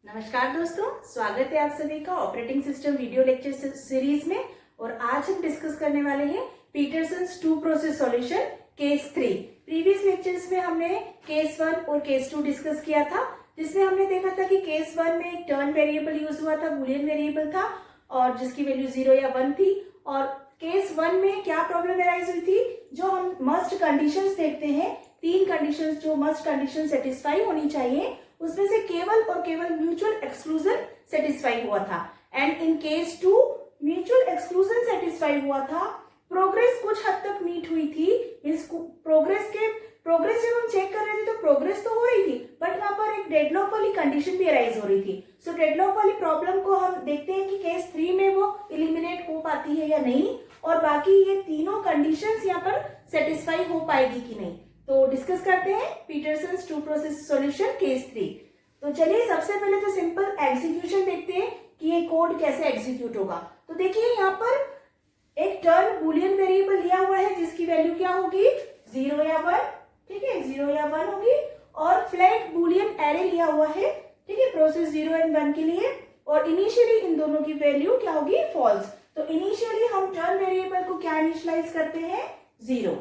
नमस्कार दोस्तों, स्वागत है आप सभी का operating system video lecture series में। और आज हम डिस्कस करने वाले हैं Peterson's two process solution case 3। Previous lectures में हमने केस 1 और केस 2 डिस्कस किया था, जिसमें हमने देखा था कि केस 1 में एक टर्न वेरिएबल यूज हुआ था, बूलियन वेरिएबल था और जिसकी वैल्यू 0 या 1 थी। और केस 1 में क्या प्रॉब्लम अराइज हुई थी, जो हम मस्ट कंडीशंस देखते हैं, 3 कंडीशंस जो मस्ट कंडीशन सेटिस्फाई होनी चाहिए, उसमें से केवल और केवल म्यूचुअल एक्सक्लूजन सेटिस्फाई हुआ था। And in case 2 mutual exclusion satisfy हुआ था, प्रोग्रेस कुछ हद तक मीट हुई थी। इस प्रोग्रेस जब हम चेक कर रहे थे तो प्रोग्रेस तो हो रही थी, बट वहां पर एक डेडलॉक वाली कंडीशन भी अराइज हो रही थी। सो डेडलॉक वाली प्रॉब्लम को हम देखते हैं कि केस 3 में वो एलिमिनेट हो पाती है या नहीं, और बाकी ये तीनों कंडीशंस यहाँ पर सेटिस्फाई हो पाएगी कि नहीं। तो डिस्कस करते हैं Peterson's two process solution case 3। तो चलिए सबसे पहले तो सिंपल एग्जीक्यूशन देखते हैं कि ये कोड कैसे एग्जीक्यूट होगा। तो देखिए यहाँ पर एक टर्न बूलियन वेरिएबल लिया हुआ है जिसकी वैल्यू क्या होगी, 0 या 1। ठीक है, 0 या 1 होगी। और फ्लैग बूलियन एरे लिया हुआ है, ठीक है, प्रोसेस 0 एंड 1 के लिए। और इनिशियली इन दोनों की वैल्यू क्या होगी, फॉल्स। तो इनिशियली हम टर्न वेरिएबल को क्या इनिशियलाइज करते हैं, 0।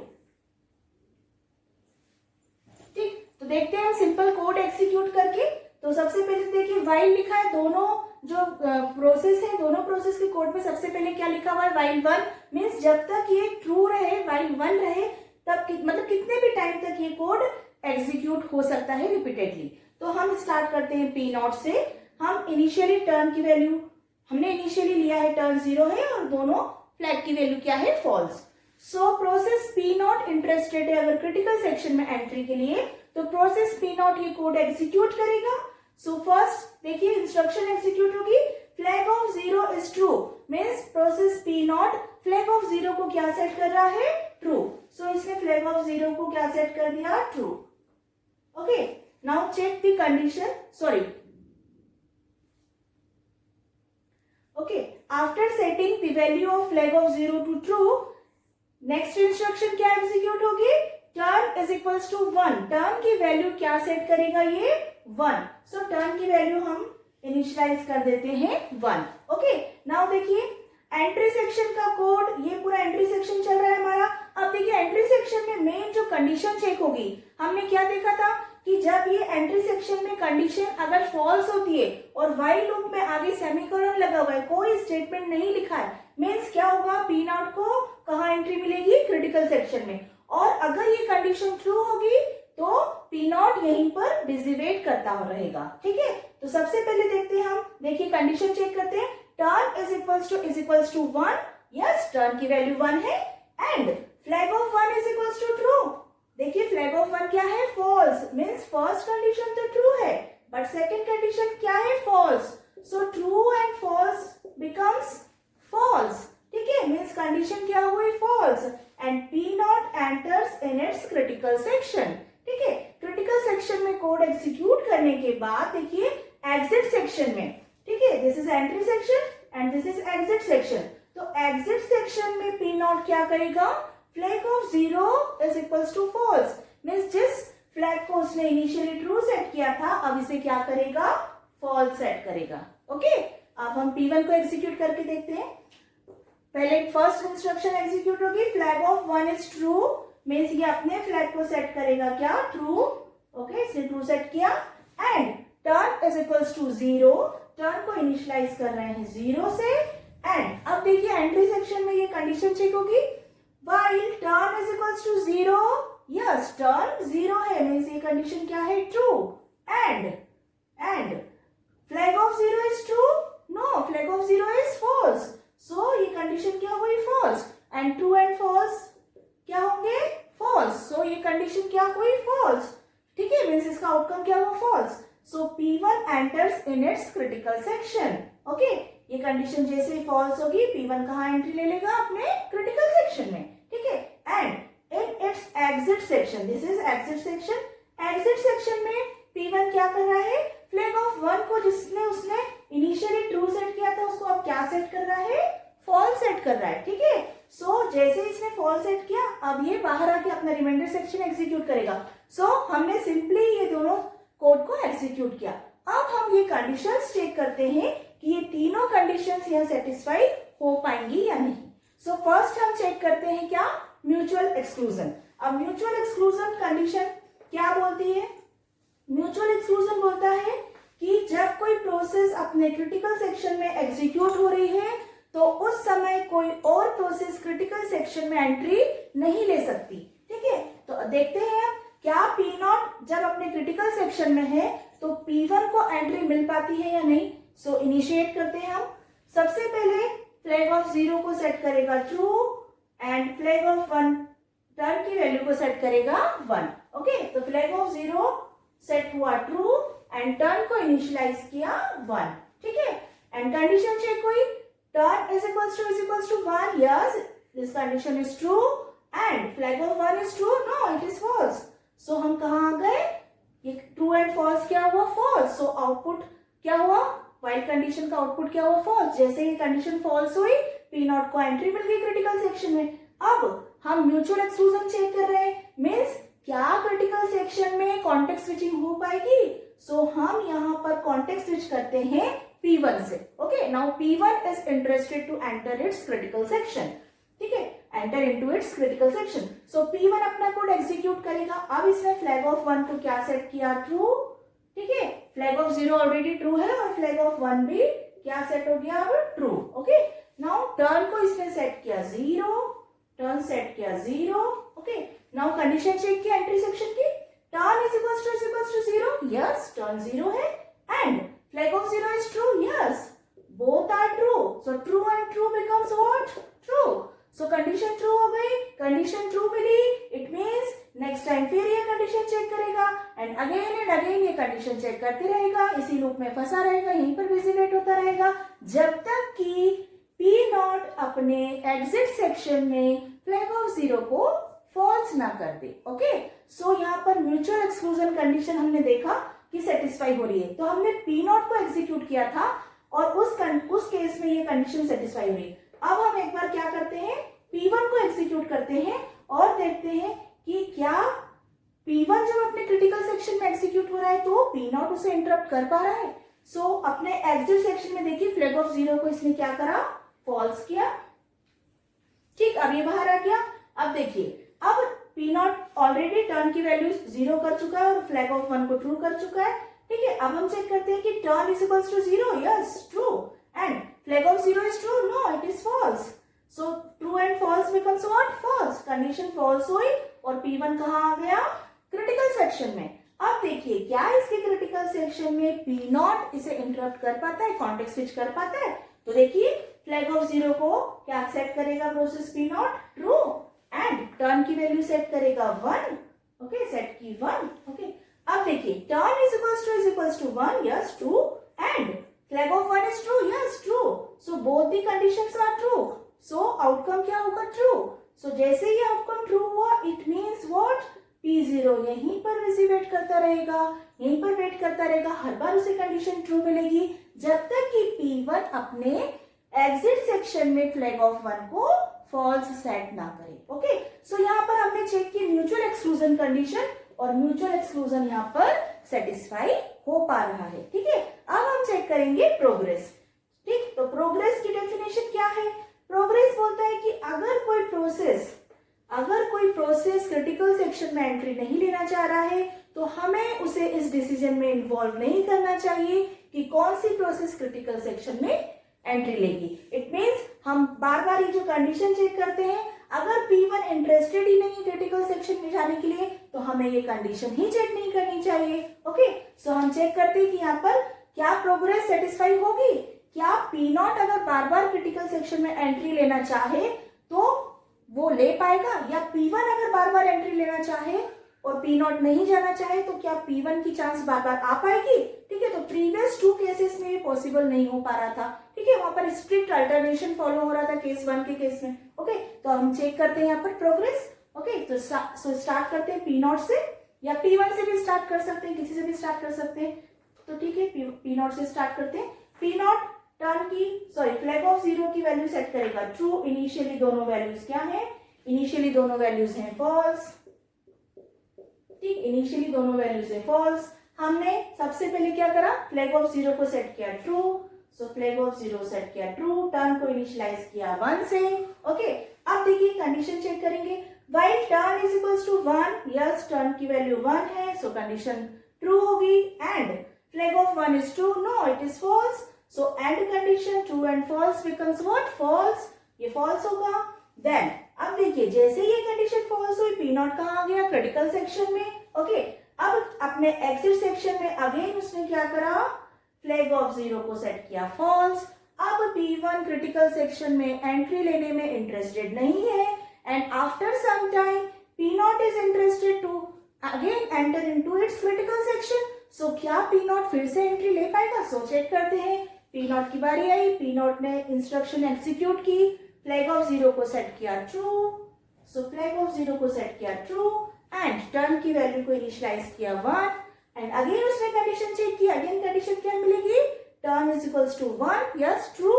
ठीक, तो देखते हैं हम सिंपल कोड एग्जीक्यूट करके। तो सबसे पहले देखिए वाइल लिखा है, दोनों जो प्रोसेस है, दोनों प्रोसेस के कोड में सबसे पहले क्या लिखा हुआ है, वाइल 1 मीन्स जब तक ये ट्रू रहे, वाइल 1 रहे, तब मतलब कितने भी टाइम तक ये कोड एग्जीक्यूट हो सकता है रिपीटेडली। तो हम स्टार्ट करते हैं P0 से। हम इनिशियली टर्न की वैल्यू, हमने इनिशियली लिया है टर्न 0 है और दोनों फ्लैग की वैल्यू क्या है, false. So process P0 interested है अगर क्रिटिकल सेक्शन में एंट्री के लिए, तो प्रोसेस P0 ये कोड एग्जीक्यूट करेगा। सो फर्स्ट देखिए इंस्ट्रक्शन एग्जीक्यूट होगी, flag of 0 is true means process P0 flag of 0 को क्या सेट कर रहा है, ट्रू। सो इसने फ्लैग ऑफ 0 को क्या सेट कर दिया, true. Okay, now check the condition, sorry, okay, after setting the value of flag of 0 to true, next instruction क्या एग्जीक्यूट होगी, turn is equals to 1। Turn की वैल्यू क्या सेट करेगा, ये 1। सो टर्न की वैल्यू हम इनिशियलाइज कर देते हैं 1। ओके, नाउ देखिए एंट्री सेक्शन का कोड, ये पूरा एंट्री सेक्शन चल रहा है हमारा। अब देखिए एंट्री सेक्शन में मेन जो कंडीशन चेक होगी, हमने क्या देखा था कि जब ये एंट्री सेक्शन में कंडीशन अगर फॉल्स होती है और व्हाइल लूप में आगे सेमीकोलन लगा हुआ है, कोई स्टेटमेंट नहीं लिखा है, मीन्स क्या होगा, P0 को कहाँ एंट्री मिलेगी, क्रिटिकल सेक्शन में। और अगर ये कंडीशन ट्रू होगी तो P0 यहीं पर डिजिवेट करता रहेगा। ठीक है, तो सबसे पहले देखते हैं हम, देखिए कंडीशन चेक करते हैं, turn is equals to 1। Yes, turn की वैल्यू 1 है। And flag of 1 is equals to true. देखिए फ्लैग ऑफ 1 क्या है, फॉल्स मीन्स फर्स्ट कंडीशन तो ट्रू है बट सेकंड कंडीशन क्या है, false. So true and false becomes false. ठीक है, मीन्स कंडीशन क्या हुई, false. And P0 enters in its critical section. ठीक है, क्रिटिकल सेक्शन में कोड एग्जीक्यूट करने के बाद देखिए एग्जिट सेक्शन में, ठीक है, this is entry section and this is exit section. तो एग्जिट सेक्शन में P0 क्या करेगा, flag of 0 is equals to false means जिस फ्लैग को उसने इनिशियली ट्रू सेट किया था, अब इसे क्या करेगा, फॉल्स सेट करेगा। ओके, अब हम P1 को एग्जीक्यूट करके देखते हैं। पहले फर्स्ट इंस्ट्रक्शन एग्जीक्यूट होगी, flag of 1 is true means ये अपने फ्लैग को सेट करेगा क्या, ट्रू। ओके, इसने ट्रू सेट किया। And turn is equals to 0, turn को इनिशियलाइज कर रहे हैं 0 से। एंड अब देखिए एंट्री सेक्शन में ये कंडीशन चेक होगी, while turn is equals to 0। Yes, turn 0 है मीन्स ये कंडीशन क्या है, true. And flag of 0 is true, no, flag of 0 is false. So ये कंडीशन क्या हुई, false. And true and false क्या होंगे, फॉल्स। सो ये कंडीशन क्या हुई, फॉल्स। ठीक है, मीन्स इसका आउटकम क्या हुआ, false. So P1 enters in its critical section. Okay, ये कंडीशन जैसे ही फॉल्स होगी, P1 कहाँ एंट्री ले लेगा, अपने क्रिटिकल सेक्शन में। ठीक है, and in its exit section, this is exit section. Exit section में P1 क्या कर रहा है, फ्लैग ऑफ 1 को जिसने उसने इनिशियली ट्रू सेट किया था उसको अब क्या सेट कर रहा है, फॉल्स सेट कर रहा है। ठीक है, सो जैसे इसने फॉल्स सेट किया, अब ये बाहर आके अपना रिमाइंडर सेक्शन एग्जीक्यूट करेगा। सो हमने सिंपली ये दोनों कोड को एग्जीक्यूट किया। अब हम हम ये कंडीशंस चेक करते हैं कि ये तीनों कंडीशंस यहाँ सेटिस्फाई हो पाएंगी या नहीं। सो फर्स्ट हम चेक करते हैं क्या, म्यूचुअल एक्सक्लूजन। अब म्यूचुअल एक्सक्लूजन कंडीशन क्या बोलती है? म्यूचुअल एक्सक्लूजन बोलता है कि जब कोई प्रोसेस अपने क्रिटिकल सेक्शन में एग्जीक्यूट हो रही है तो उस समय कोई और प्रोसेस क्रिटिकल सेक्शन में एंट्री नहीं ले सकती। ठीक है, तो देखते हैं क्या पी नॉट जब अपने क्रिटिकल सेक्शन में है तो P1 को एंट्री मिल पाती है या नहीं। सो इनिशिएट करते हैं हम। सबसे पहले फ्लैग ऑफ 0 को सेट करेगा true and flag of 1 turn की वैल्यू को सेट करेगा 1। ओके, तो फ्लैग ऑफ 0 सेट हुआ ट्रू एंड टर्न को इनिशियलाइज किया 1। ठीक है, एंड कंडीशन चेक हुई, turn is equals to 1, yes this condition is true and flag of 1 is true, no it is false. So हम कहाँ आ गए, ये ट्रू एंड फॉल्स क्या हुआ, फॉल्स। सो आउटपुट क्या हुआ, व्हाइल कंडीशन का आउटपुट क्या हुआ, फॉल्स। जैसे ये कंडीशन फॉल्स हुई पी नॉट को एंट्री मिल गई क्रिटिकल सेक्शन में। अब हम म्यूचुअल एक्सक्लूजन चेक कर रहे हैं, मीन्स क्या क्रिटिकल सेक्शन में कॉन्टेक्स्ट स्विचिंग हो पाएगी। सो हम यहाँ पर कॉन्टेक्स्ट स्विच करते हैं P1 से। Okay, now P1 is interested to enter its critical section. ठीक है, enter into its critical section. So P1 अपना कोड एग्जीक्यूट करेगा। अब इसने फ्लैग ऑफ 1 को क्या सेट किया, ट्रू। ठीक है, फ्लैग ऑफ 0 ऑलरेडी ट्रू है और फ्लैग ऑफ 1 भी क्या सेट हो गया, अब ट्रू। ओके, नाउ टर्न को इसने सेट किया 0, टर्न सेट किया 0। ओके, नाउ कंडीशन चेक किया एंट्री सेक्शन की, turn is equals to 0, yes turn 0 है and flag of 0 is true, yes both are true. So true and true becomes what, true. So condition true हो गई, condition true मिली, it means next time फिर ये condition check करेगा and again ये condition check करती रहेगा, इसी लूप में फंसा रहेगा, यहीं पर विजिलेट होता रहेगा जब तक कि P नॉट अपने एग्जिट सेक्शन में फ्लैग ऑफ 0 को फॉल्स ना कर दे। ओके, सो यहाँ पर म्यूचुअल एक्सक्लूजन कंडीशन हमने देखा कि सेटिस्फाई हो रही है, तो हमने P नॉट को एग्जीक्यूट किया था और उस केस में ये कंडीशन सेटिस्फाई हो रही है। अब हम एक बार क्या करते हैं, P1 को एग्जीक्यूट करते हैं और देखते हैं कि क्या P1 जब अपने क्रिटिकल सेक्शन में एग्जीक्यूट हो रहा है तो P नॉट उसे इंटरप्ट कर पा रहा है। सो अपने एग्जिट सेक्शन में देखिए फ्लैग ऑफ 0 को इसने क्या करा, फॉल्स किया। ठीक, अब ये बाहर आ गया। अब देखिए, अब P नॉट ऑलरेडी टर्न की वैल्यू 0 कर चुका है और फ्लैग ऑफ 1 को ट्रू कर चुका है। ठीक है, अब हम चेक करते हैं कि turn is equals to 0, yes true and flag of 0 is true, no it is false. So true and false becomes what, false. Condition false हुई और P1 कहाँ आ गया, क्रिटिकल सेक्शन में। अब देखिए क्या इसके क्रिटिकल सेक्शन में P नॉट इसे इंटरप्ट कर पाता है, कॉन्टेक्स्ट स्विच कर पाता है। तो देखिए फ्लैग ऑफ 0 को क्या सेट करेगा process P not, true and turn की वैल्यू सेट करेगा 1। ओके, सेट की 1। ओके, अब देखिए turn is equals to 1, yes true and flag of 1 is true, yes true. So both the conditions are true. So outcome क्या होगा, true. So जैसे ही outcome true हुआ, it means what, P0 यहीं पर विजिलेट करता रहेगा, यहीं पर वेट करता रहेगा, हर बार उसे कंडीशन ट्रू मिलेगी जब तक कि P1 अपने एग्जिट सेक्शन में फ्लैग ऑफ 1 को फॉल्स सेट ना करे। ओके, सो यहाँ पर हमने चेक की म्यूचुअल एक्सक्लूजन कंडीशन और म्यूचुअल एक्सक्लूजन यहाँ पर सेटिस्फाई हो पा रहा है। ठीक है, अब हम चेक करेंगे प्रोग्रेस। ठीक, तो प्रोग्रेस की डेफिनेशन क्या है, प्रोग्रेस बोलता है कि अगर कोई प्रोसेस क्रिटिकल सेक्शन में एंट्री नहीं लेना चाह रहा है तो हमें उसे इस डिसीजन में इन्वॉल्व नहीं करना चाहिए कि कौन सी प्रोसेस क्रिटिकल सेक्शन में एंट्री लेगी। इट मीन्स हम बार बार ये जो कंडीशन चेक करते हैं, अगर P1 इंटरेस्टेड ही नहीं क्रिटिकल सेक्शन में जाने के लिए तो हमें ये कंडीशन ही चेक नहीं करनी चाहिए। ओके, सो हम चेक करते हैं कि यहाँ पर क्या प्रोग्रेस सेटिस्फाई होगी, क्या P नॉट अगर बार बार क्रिटिकल सेक्शन में एंट्री लेना चाहे तो वो ले पाएगा, या P1 अगर बार बार एंट्री लेना चाहे और P नॉट नहीं जाना चाहे तो क्या P1 की चांस बार बार आ पाएगी। ठीक है, तो प्रीवियस 2 केसेस में ये पॉसिबल नहीं हो पा रहा था। ठीक है, वहां पर स्ट्रिक्ट अल्टरनेशन फॉलो हो रहा था केस 1 के केस में। ओके, तो हम चेक करते हैं यहाँ पर प्रोग्रेस। ओके, तो स्टार्ट करते हैं P नॉट से, या P1 से भी स्टार्ट कर सकते हैं, किसी से भी स्टार्ट कर सकते हैं। तो ठीक है, P नॉट से स्टार्ट करते हैं। P नॉट टर्न की फ्लैग ऑफ 0 की वैल्यू सेट करेगा ट्रू। इनिशियली दोनों वैल्यूज क्या है, इनिशियली दोनों वैल्यूज हैं फॉल्स। ठीक, इनिशियली दोनों वैल्यूज है फॉल्स। हमने सबसे पहले क्या करा, फ्लैग ऑफ 0 को सेट किया true, so flag of 0 set किया ट्रू, टर्न को इनिशियलाइज किया 1 से। ओके, अब देखिए कंडीशन चेक करेंगे, while turn is equals to 1, yes turn की वैल्यू 1 है, सो कंडीशन ट्रू होगी। And flag of 1 is true, no it is false, so and condition true and false becomes what, false, ये false होगा। Then अब देखिए जैसे ये condition false हुई, पी नॉट कहाँ आ गया, क्रिटिकल सेक्शन में। ओके, अब अपने एग्जिट सेक्शन में अगेन उसने क्या करा, फ्लैग ऑफ 0 को सेट किया फॉल्स। अब P1 क्रिटिकल सेक्शन में एंट्री लेने में इंटरेस्टेड नहीं है, and after some time P naught is interested to again enter into its critical section. So क्या P नॉट फिर से एंट्री ले पाएगा, सो चेक करते हैं। P नॉट की बारी आई, P नॉट ने इंस्ट्रक्शन एग्जीक्यूट की, फ्लैग ऑफ 0 को सेट किया ट्रू, सो फ्लैग ऑफ 0 को सेट किया ट्रू, एंड टर्न की वैल्यू को इनिशियलाइज किया 1, एंड अगेन उसने कंडीशन चेक की, अगेन कंडीशन क्या मिलेगी, turn is equals to 1, yes true,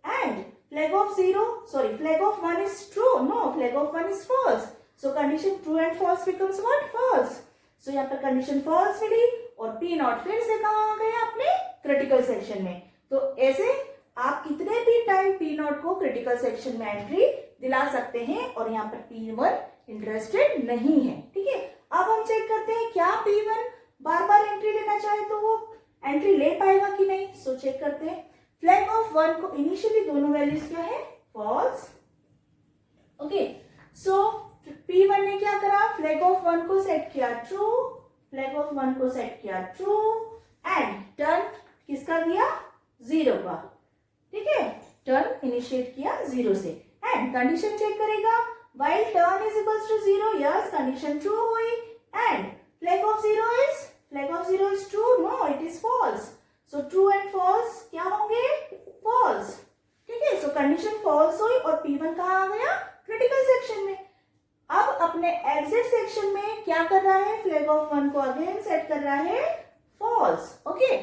and flag of 0, sorry flag of 1 is true, no flag of 1 is false, so condition true and false becomes what, false. So यहाँ पर condition false मिली और P not फिर से कहाँ आ गया, अपने critical section में। तो ऐसे आप कितने भी टाइम P नॉट को क्रिटिकल सेक्शन में एंट्री दिला सकते हैं, और यहाँ पर P1 इंटरेस्टेड नहीं है। ठीक है, अब हम चेक करते हैं क्या P1 बार बार एंट्री लेना चाहे तो वो एंट्री ले पाएगा कि नहीं। सो चेक करते हैं, फ्लैग ऑफ 1 को इनिशियली दोनों वैल्यूज क्या है, फॉल्स। ओके, सो P1 ने क्या करा, फ्लैग ऑफ 1 को सेट किया ट्रू, फ्लैग ऑफ 1 को सेट किया ट्रू, एंड टर्न किसका दिया, 0 का। ठीक है, टर्न इनिशिएट किया 0 से, एंड कंडीशन चेक करेगा, while turn is equals to 0, yes condition true हुई, and flag of 0 is true, no it is false, so true and false क्या होंगे, फॉल्स। ठीक है, सो कंडीशन फॉल्स हुई और P1 कहाँ आ गया, क्रिटिकल सेक्शन में। अब अपने एग्जिट सेक्शन में क्या कर रहा है, फ्लैग ऑफ 1 को अगेन सेट कर रहा है फॉल्स। ओके,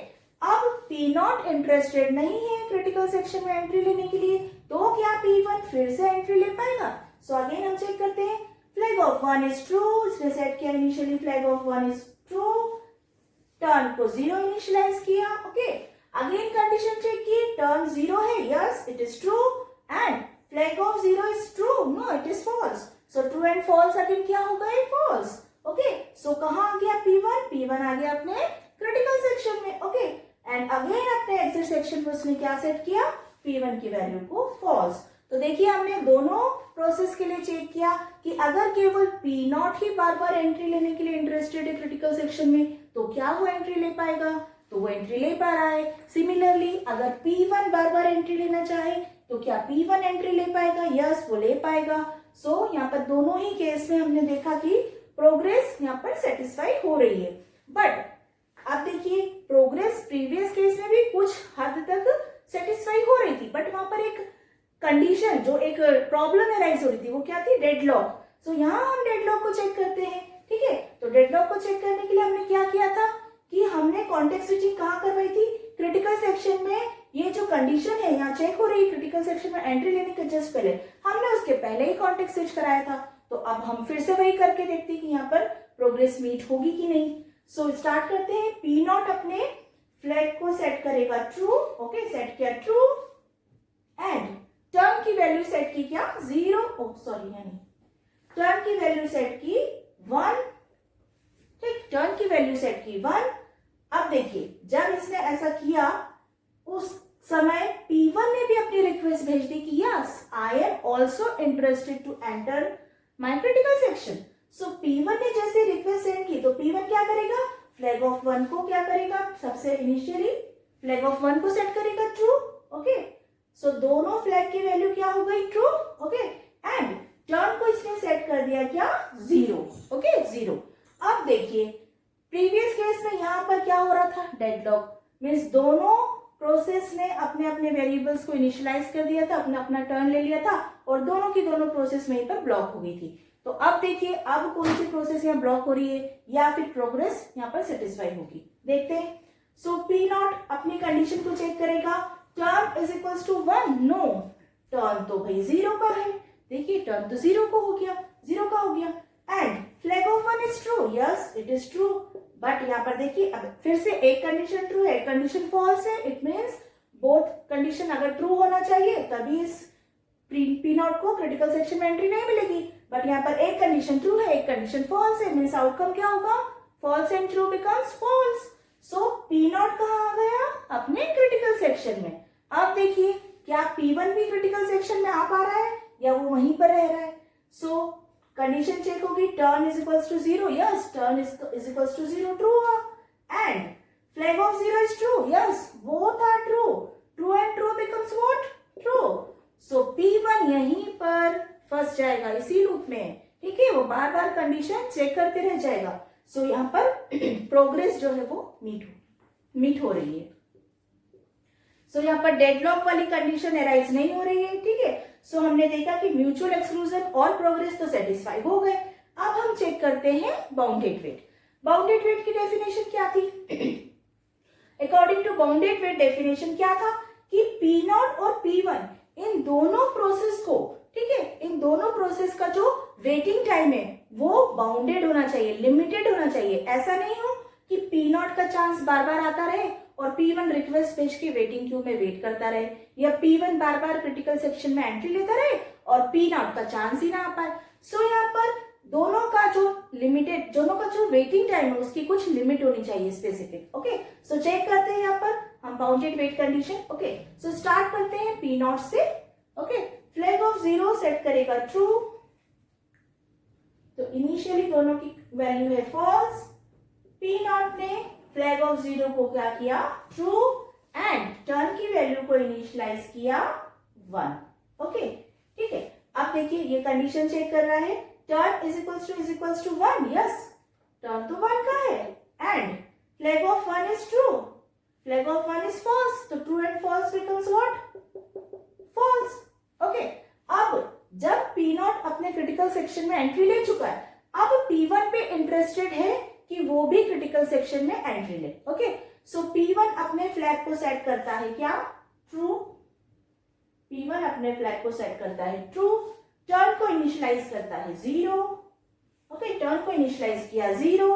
अब P नॉट इंटरेस्टेड नहीं है क्रिटिकल सेक्शन में एंट्री लेने के लिए, तो क्या P1 फिर से एंट्री ले पाएगा। सो अगेन हम चेक करते हैं, फ्लैग ऑफ 1 इज ट्रू, इसने सेट किया initially flag of 1 is true, turn को 0 इनिशियलाइज किया। ओके, अगेन कंडीशन चेक की, टर्न 0 है, yes it is true, and flag of 0 is true, no it is false, so true and false again क्या हो गए, false. Okay, सो कहाँ आ गया P1 आ गया अपने क्रिटिकल सेक्शन में। ओके, एंड अगेन अपने एग्जिट सेक्शन में उसने क्या सेट किया, P1 की वैल्यू को फॉल्स। तो देखिए हमने दोनों प्रोसेस के लिए चेक किया कि अगर केवल P not he bar bar entry लेने के लिए इंटरेस्टेड है क्रिटिकल सेक्शन में, तो क्या वो एंट्री ले पाएगा, तो वो एंट्री ले पा रहा है। सिमिलरली अगर P1 बार बार एंट्री लेना चाहे तो क्या P1 एंट्री ले पाएगा, यस वो ले पाएगा। सो यहाँ पर दोनों ही केस में हमने देखा कि प्रोग्रेस यहाँ पर सेटिस्फाई हो रही है। बट अब देखिए प्रोग्रेस प्रीवियस केस में भी कुछ हद तक सेटिस्फाई हो रही थी, बट वहां पर एक कंडीशन जो एक प्रॉब्लम अराइज हो रही थी वो क्या थी, डेडलॉक। सो यहाँ हम डेडलॉक को चेक करते हैं। ठीक है, तो डेडलॉक को चेक करने के लिए हमने क्या किया था कि हमने कॉन्टेक्स्ट स्विचिंग कहाँ करवाई थी, क्रिटिकल सेक्शन में। ये जो कंडीशन है यहाँ चेक हो रही है क्रिटिकल सेक्शन में एंट्री लेने के जस्ट पहले, हमने उसके पहले ही कॉन्टेक्स्ट स्विच कराया था। तो अब हम फिर से वही करके देखते हैं कि यहाँ पर प्रोग्रेस मीट होगी कि नहीं। सो स्टार्ट करते हैं, P नॉट अपने फ्लैग को सेट करेगा ट्रू। ओके, सेट किया ट्रू, एंड टर्न की वैल्यू सेट की क्या, 0, सॉरी यानी टर्न की वैल्यू सेट की 1। ठीक, टर्न की वैल्यू सेट की 1। अब देखिए जब इसने ऐसा किया उस समय P1 ने भी अपनी रिक्वेस्ट भेज दी कि yes I am also interested to enter my critical section. So P1 ने जैसे रिक्वेस्ट सेंड की तो P1 क्या करेगा, फ्लैग ऑफ 1 को क्या करेगा, सबसे इनिशियली फ्लैग ऑफ 1 को सेट करेगा ट्रू। ओके, सो दोनों फ्लैग की वैल्यू क्या हो गई, ट्रू। ओके, एंड टर्न को इसने सेट कर दिया क्या, 0। ओके, 0। अब देखिए प्रीवियस केस में यहाँ पर क्या हो रहा था, डेडलॉक, मीन्स दोनों प्रोसेस ने अपने अपने वेरिएबल्स को इनिशियलाइज कर दिया था, अपना अपना टर्न ले लिया था, और दोनों की दोनों प्रोसेस वहीं पर ब्लॉक हो गई थी। तो अब देखिए अब कौन सी प्रोसेस यहाँ ब्लॉक हो रही है या फिर प्रोग्रेस यहाँ पर सेटिस्फाई होगी, देखते हैं। सो P नॉट अपनी कंडीशन को चेक करेगा, turn is equals to 1, no turn तो भाई 0 का है। देखिए टर्न तो 0 का हो गया, and flag of 1 is true, yes it is true, but यहाँ पर देखिए अब फिर से एक कंडीशन ट्रू है, एक कंडीशन फॉल्स है। इट मीन्स बोथ कंडीशन अगर ट्रू होना चाहिए तभी इस पी नॉट को क्रिटिकल सेक्शन में एंट्री नहीं मिलेगी। बट यहाँ पर एक कंडीशन ट्रू है, एक कंडीशन फॉल्स है, मीन्स आउटकम क्या होगा? False and true becomes false. So P not कहाँ आ गया? अपने क्रिटिकल सेक्शन में। अब देखिए क्या P1 भी क्रिटिकल सेक्शन में आ पा रहा है या वो वहीं पर रह रहा है? सो कंडीशन चेक होगी, turn is equals to 0, yes, turn is equals to 0 true हुआ। And flag of 0 is true, yes, both are true. True and true becomes what? True. So P1 यहीं पर फंस जाएगा इसी लूप में, ठीक है? वो बार बार कंडीशन चेक करते रह जाएगा। सो यहाँ पर प्रोग्रेस जो है वो मीट हो रही है। सो यहाँ पर डेडलॉक वाली कंडीशन एराइज नहीं हो रही है, ठीक है? सो हमने देखा कि म्यूचुअल एक्सक्लूजन और प्रोग्रेस तो सेटिस्फाई हो गए। अब हम चेक करते हैं बाउंडेड वेट। बाउंडेड वेट की डेफिनेशन क्या थी? According to bounded wait definition क्या था कि P0 और P1 इन दोनों प्रोसेस को, ठीक है, इन दोनों प्रोसेस का जो वेटिंग टाइम है वो बाउंडेड होना चाहिए, लिमिटेड होना चाहिए। ऐसा नहीं हो कि P0 का चांस बार बार आता रहे और P1 रिक्वेस्ट भेज के वेटिंग क्यू में वेट करता रहे, या P1 बार बार क्रिटिकल सेक्शन में एंट्री लेता रहे और P0 का चांस ही ना आ पाए। सो यहाँ पर दोनों का जो वेटिंग टाइम है उसकी कुछ लिमिट होनी चाहिए स्पेसिफिक। ओके, सो चेक करते हैं यहाँ पर हम bounded wait condition. Okay, so start करते हैं P0 से। ओके, फ्लैग ऑफ 0 सेट करेगा ट्रू, तो इनिशियली दोनों की वैल्यू है फॉल्स। P0 ने फ्लैग ऑफ 0 को क्या किया? ट्रू, एंड टर्न की वैल्यू को इनिशियलाइज किया 1। ओके, ठीक है। अब देखिए ये कंडीशन चेक कर रहा है, turn is equals to 1, yes, turn तो 1 का है, and flag of 1 is true, flag of 1 is false, तो true and false becomes what? False. Okay, अब जब P0 अपने क्रिटिकल सेक्शन में एंट्री ले चुका है, अब P1 पे इंटरेस्टेड है कि वो भी क्रिटिकल सेक्शन में एंट्री ले। ओके, सो P1 अपने फ्लैग को सेट करता है क्या? ट्रू। P1 अपने फ्लैग को सेट करता है ट्रू, टर्न को इनिशियलाइज करता है 0। ओके, टर्न को इनिशियलाइज किया 0।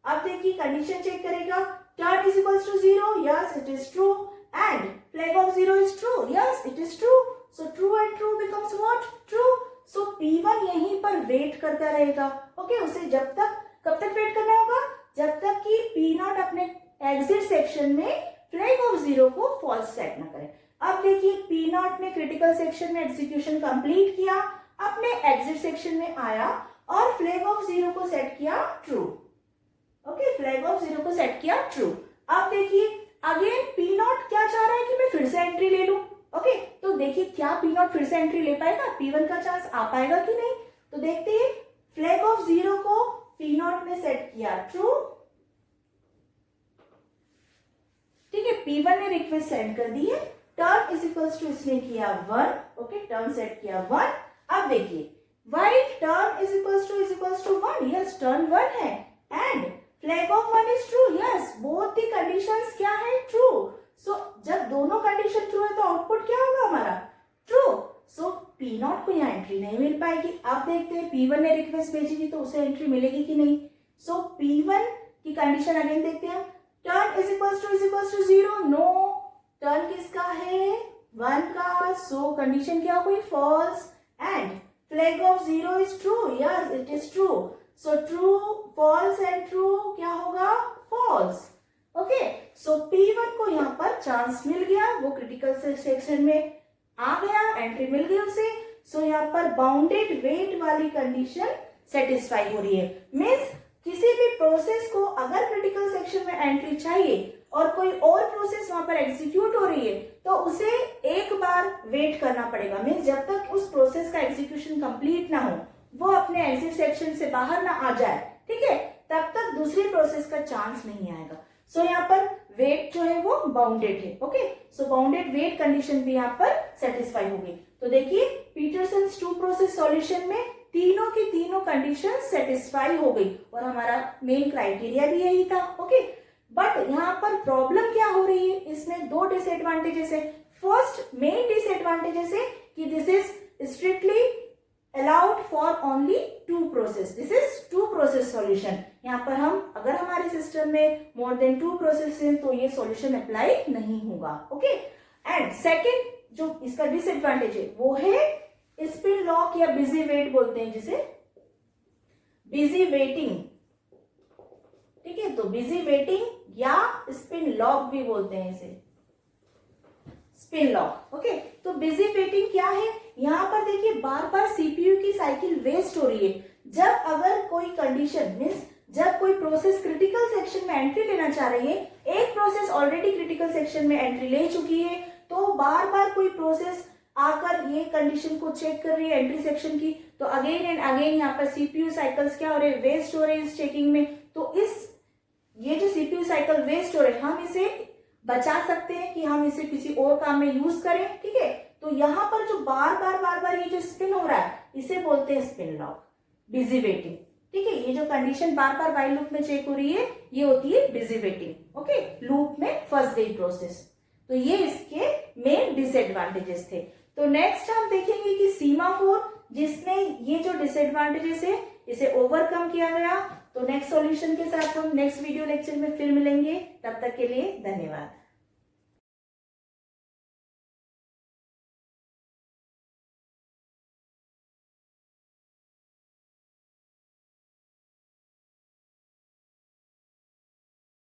अब देखिए कंडीशन चेक करेगा, turn is equals to 0, yes it is true, and flag of 0 is true, yes it is true. So true and true becomes what? True. So P1 यहीं पर wait करता रहेगा। Okay, उसे कब तक वेट करना होगा? जब तक कि P0 अपने एग्जिट सेक्शन में फ्लैग ऑफ 0 को फॉल्स सेट ना करे। अब देखिए P0 ने क्रिटिकल सेक्शन में एग्जीक्यूशन कंप्लीट किया, अपने एग्जिट सेक्शन में आया और फ्लैग ऑफ 0 को सेट किया ट्रू। ओके, फ्लैग ऑफ 0 को सेट किया ट्रू। अब देखिए अगेन P0 क्या चाह रहा है कि मैं फिर से एंट्री ले लूं। ओके, तो देखिए क्या P0 फिर से एंट्री ले पाएगा? P1 का चांस आ पाएगा कि नहीं? तो देखते हैं, फ्लैग ऑफ 0 को P0 ने सेट किया ट्रू, ठीक है, P1 ने रिक्वेस्ट सेंड कर दी है, टर्न इज इक्वल्स टू इसने किया 1। ओके, टर्न सेट किया 1। अब देखिए while turn is equals to 1, yes, turn 1 है, and flag of 1 is true, yes, both the conditions क्या है? ट्रू। सो जब दोनों कंडीशन ट्रू है तो आउटपुट क्या होगा हमारा? ट्रू। सो P0 को यहाँ एंट्री नहीं मिल पाएगी। अब देखते हैं P1 ने रिक्वेस्ट भेजी थी तो उसे एंट्री मिलेगी कि नहीं। सो P1 की कंडीशन अगेन देखते हैं, turn is equals to 0, no, turn किसका है? 1 का। सो कंडीशन क्या हुई? False, and flag of 0 is true, yes it is true. So true, false and true क्या होगा? फॉल्स। ओके, सो P1 को यहाँ पर चांस मिल गया, वो क्रिटिकल सेक्शन में आ गया, एंट्री मिल गई उसे। सो यहाँ पर बाउंडेड वेट वाली कंडीशन सेटिस्फाई हो रही है। मीन्स किसी भी प्रोसेस को अगर क्रिटिकल सेक्शन में एंट्री चाहिए और कोई और प्रोसेस वहां पर एग्जीक्यूट हो रही है तो उसे एक बार वेट करना पड़ेगा। मीन्स जब तक उस प्रोसेस का एग्जीक्यूशन कंप्लीट ना हो, वो अपने एग्जिट सेक्शन से बाहर ना आ जाए, ठीक है, तब तक दूसरी प्रोसेस का चांस नहीं आएगा। सो यहाँ पर वेट जो है वो बाउंडेड है। ओके, सो बाउंडेड वेट कंडीशन भी यहाँ पर सेटिस्फाई होगी। तो देखिए पीटरसन्स 2 प्रोसेस सॉल्यूशन में तीनों की तीनों कंडीशन सेटिस्फाई हो गई और हमारा मेन क्राइटेरिया भी यही था। ओके, बट यहाँ पर प्रॉब्लम क्या हो रही है? इसमें 2 डिसएडवांटेजेस है। फर्स्ट मेन डिसएडवांटेजेस है कि this is strictly allowed for only two process. This is two process solution. यहाँ पर हम अगर हमारे सिस्टम में more than two process हैं तो ये solution अप्लाई नहीं होगा. ओके. एंड सेकेंड जो इसका डिसएडवांटेज है वो है स्पिन लॉक या बिजी वेट बोलते हैं जिसे, बिजी वेटिंग. ठीक है, तो बिजी वेटिंग या स्पिन लॉक भी बोलते हैं इसे, स्पिन लॉक. ओके, तो बिजी वेटिंग क्या है? यहाँ पर देखिए बार बार सीपीयू की साइकिल वेस्ट हो रही है. जब अगर कोई कंडीशन मीन्स जब कोई प्रोसेस क्रिटिकल सेक्शन में एंट्री लेना चाह रही है, एक प्रोसेस ऑलरेडी क्रिटिकल सेक्शन में एंट्री ले चुकी है, तो बार बार कोई प्रोसेस आकर ये कंडीशन को चेक कर रही है एंट्री सेक्शन की, तो अगेन एंड अगेन यहाँ पर सीपीयू साइकिल्स क्या हो रहे हैं, वेस्ट हो रहे हैं इस चेकिंग में. तो ये जो सीपीयू साइकिल वेस्ट हो रहे हैं हम इसे बचा सकते हैं कि हम इसे किसी और काम में यूज करें. ठीक है, तो यहाँ पर जो बार बार ये जो स्पिन हो रहा है इसे बोलते हैं स्पिन लॉक, बिजी वेटिंग. ठीक है, ये जो कंडीशन बार बार व्हाइल लूप में चेक हो रही है ये होती है बिजी वेटिंग. ओके, लूप में फंस गई प्रोसेस. तो ये इसके मेन डिसएडवांटेजेस थे. तो नेक्स्ट हम देखेंगे कि सीमाफोर जिसमें ये जो डिसएडवांटेजेस है इसे ओवरकम किया गया. तो नेक्स्ट सॉल्यूशन के साथ हम नेक्स्ट वीडियो लेक्चर में फिर मिलेंगे. तब तक के लिए धन्यवाद.